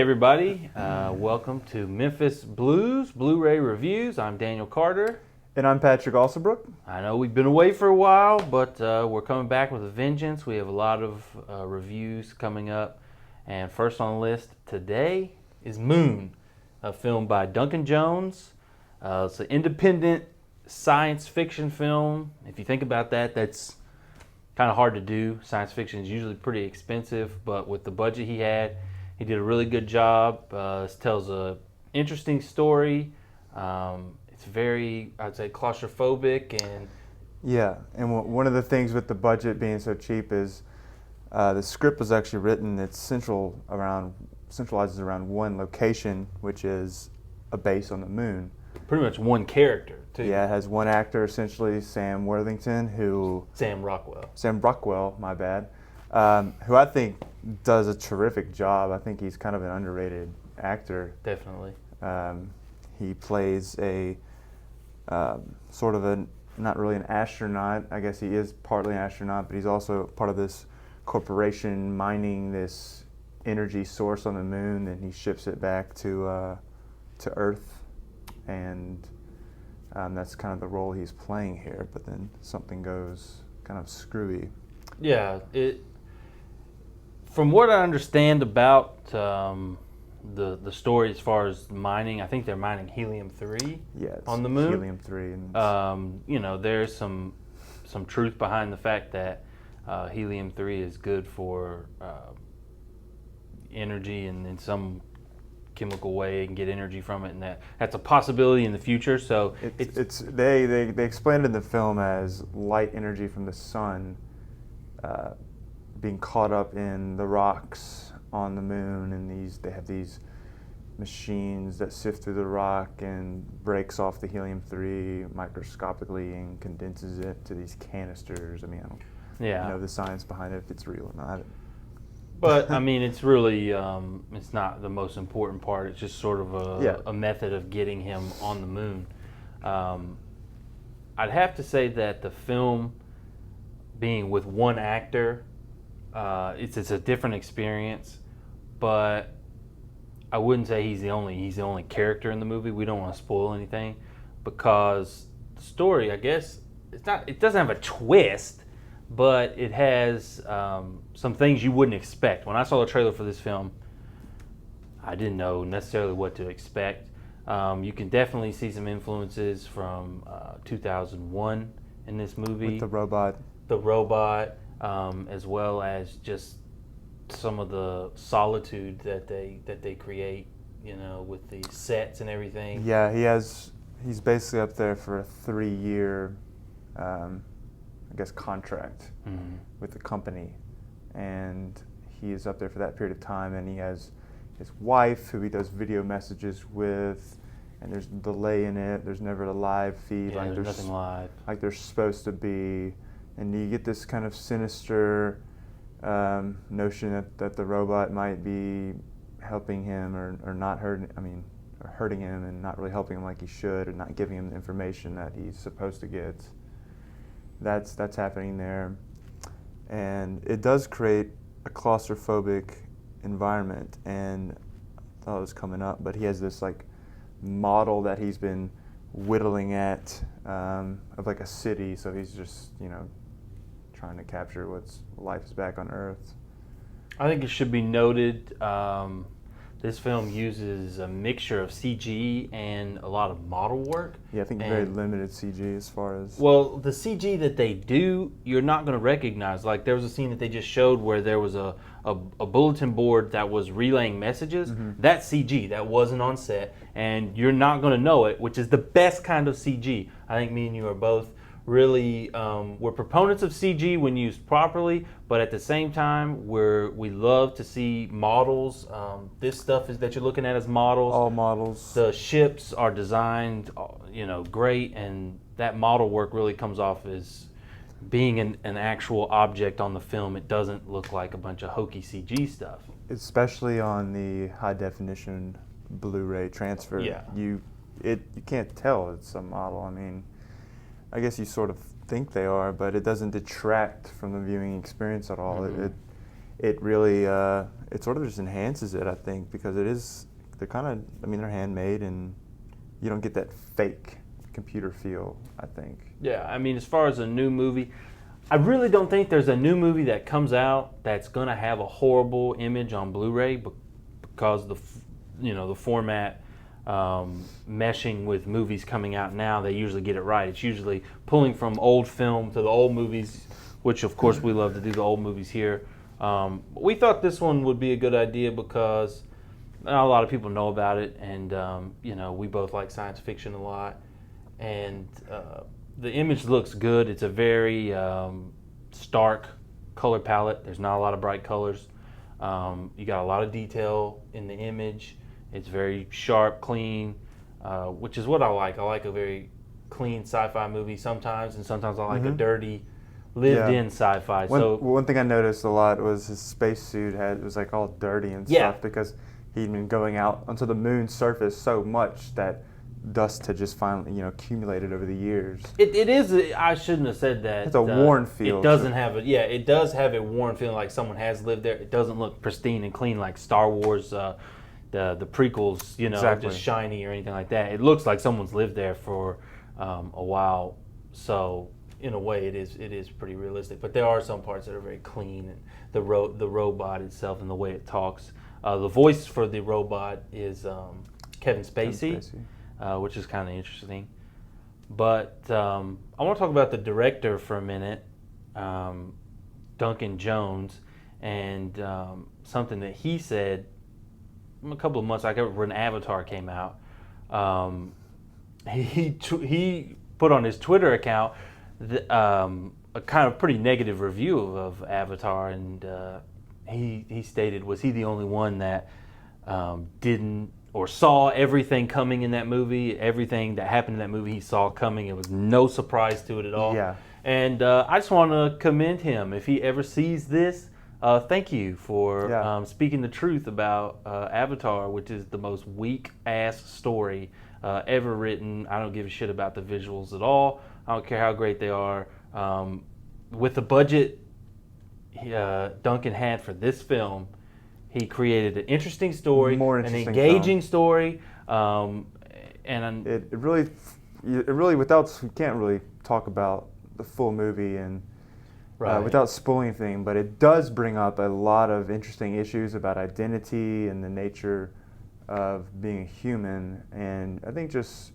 everybody. Welcome to Memphis Blues Blu-ray Reviews. I'm Daniel Carter. And I'm Patrick Alsabrook. I know we've been away for a while, but we're coming back with a vengeance. We have a lot of reviews coming up. And first on the list today is Moon, a film by Duncan Jones. It's an independent science fiction film. If you think about that, that's kind of hard to do. Science fiction is usually pretty expensive, but with the budget he had, he did a really good job. This tells a interesting story. It's very, I'd say, claustrophobic and one of the things with the budget being so cheap is the script was actually written. It's centralizes around one location, which is a base on the moon. pretty much one character too. Yeah, it has one actor essentially, Sam Rockwell, my bad, who I think does a terrific job. I think he's kind of an underrated actor. Definitely. He plays a sort of not really an astronaut. I guess he is partly an astronaut, but he's also part of this corporation mining this energy source on the moon, and he ships it back to Earth, and that's kind of the role he's playing here. But then something goes kind of screwy. Yeah, from what I understand about the story as far as mining, I think they're mining helium-3 on the moon. Helium-3. And there's some truth behind the fact that helium-3 is good for energy, and in some chemical way you can get energy from it, and that's a possibility in the future. So they explained it in the film as light energy from the sun being caught up in the rocks on the moon, and they have these machines that sift through the rock and breaks off the helium-3 microscopically and condenses it to these canisters. I mean, I don't know the science behind it, if it's real or not. But I mean, it's really it's not the most important part. It's just sort of a method of getting him on the moon. I'd have to say that the film, being with one actor, it's a different experience, but I wouldn't say he's the only character in the movie. We don't want to spoil anything, because the story, I guess, it doesn't have a twist, but it has some things you wouldn't expect. When I saw the trailer for this film, I didn't know necessarily what to expect. You can definitely see some influences from 2001 in this movie. With the robot. As well as just some of the solitude that they create, with the sets and everything. Yeah, he's basically up there for a 3-year, contract with the company, and he is up there for that period of time, and he has his wife who he does video messages with, and there's a delay in it. There's never a live feed. Yeah, there's nothing live. Like there's supposed to be. And you get this kind of sinister notion that the robot might be helping him or not hurting him and not really helping him like he should, or not giving him the information that he's supposed to get. That's happening there. And it does create a claustrophobic environment, and I thought it was coming up, but he has this like model that he's been whittling at of like a city, so he's just trying to capture what's life is back on Earth. I think it should be noted, this film uses a mixture of CG and a lot of model work. Yeah, I think very limited CG as far as... Well, the CG that they do, you're not going to recognize. Like, there was a scene that they just showed where there was a bulletin board that was relaying messages. Mm-hmm. That's CG. That wasn't on set. And you're not going to know it, which is the best kind of CG. I think me and you are both really, we're proponents of CG when used properly, but at the same time, we love to see models. This stuff that you're looking at as models. All models. The ships are designed, great, and that model work really comes off as being an actual object on the film. It doesn't look like a bunch of hokey CG stuff. Especially on the high definition Blu-ray transfer. Yeah. You can't tell it's a model. I mean, I guess you sort of think they are, but it doesn't detract from the viewing experience at all. Mm-hmm. it really it sort of just enhances it, I think, because they're kind of, I mean, they're handmade, and you don't get that fake computer feel, I think. Yeah, I mean, as far as a new movie, I really don't think there's a new movie that comes out that's going to have a horrible image on Blu-ray because the format meshing with movies coming out now, they usually get it right. It's usually pulling from old film to the old movies, which of course we love to do the old movies here. We thought this one would be a good idea because not a lot of people know about it, and we both like science fiction a lot, and the image looks good. It's a very stark color palette. There's not a lot of bright colors. You got a lot of detail in the image. It's very sharp, clean, which is what I like. I like a very clean sci-fi movie sometimes, and sometimes I like a dirty, lived-in sci-fi. One thing I noticed a lot was his spacesuit was like all dirty and stuff because he'd been going out onto the moon's surface so much that dust had just finally, accumulated over the years. It is. I shouldn't have said that. It's a worn feel. It doesn't have it. Yeah, it does have a worn feeling like someone has lived there. It doesn't look pristine and clean like Star Wars, the prequels. Exactly. Just shiny or anything like that. It looks like someone's lived there for a while. So in a way, it is pretty realistic. But there are some parts that are very clean, and the robot itself and the way it talks. The voice for the robot is Kevin Spacey. Which is kind of interesting. But I want to talk about the director for a minute, Duncan Jones, and something that he said a couple of months ago when Avatar came out. He put on his Twitter account a kind of pretty negative review of Avatar, and he stated, was he the only one that didn't or saw everything coming in that movie? Everything that happened in that movie he saw coming. It was no surprise to it at all. Yeah. And I just want to commend him. If he ever sees this, thank you for speaking the truth about Avatar, which is the most weak-ass story ever written. I don't give a shit about the visuals at all. I don't care how great they are. With the budget Duncan had for this film, he created an interesting story, an engaging story, and it really without, we can't really talk about the full movie and without spoiling anything, but it does bring up a lot of interesting issues about identity and the nature of being a human, and I think just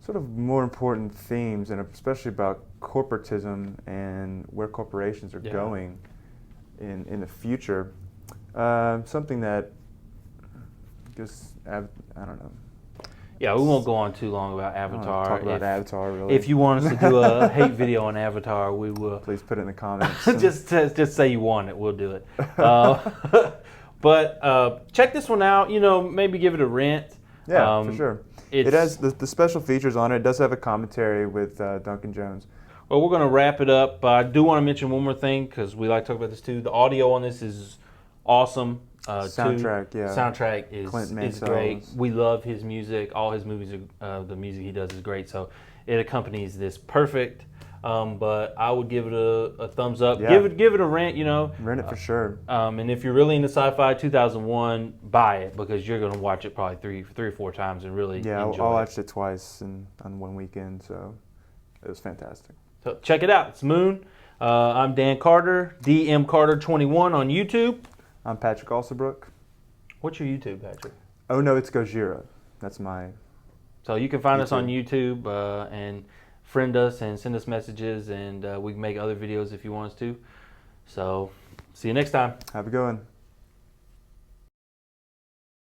sort of more important themes, and especially about corporatism and where corporations are going in the future. Something that just, I don't know. Yeah, we won't go on too long about Avatar. Talk about Avatar, really. If you want us to do a hate video on Avatar, we will. Please put it in the comments. just say you want it. We'll do it. But check this one out. Maybe give it a rent. Yeah, for sure. It has the special features on it. It does have a commentary with Duncan Jones. Well, we're going to wrap it up. I do want to mention one more thing because we like to talk about this too. The audio on this is awesome. Soundtrack is great. We love his music. All his movies, the music he does is great. So it accompanies this perfect. But I would give it a thumbs up. Yeah. Give it a rent. Rent it for sure. And if you're really into sci-fi 2001, buy it because you're going to watch it probably three or four times and really enjoy it. I watched it twice on one weekend, so it was fantastic. So check it out. It's Moon. I'm Dan Carter, DM Carter 21 on YouTube. I'm Patrick Alsabrook. What's your YouTube, Patrick? Oh no, it's Gojira. That's my. So you can find us on YouTube and friend us and send us messages, and we can make other videos if you want us to. So see you next time. Have a good one.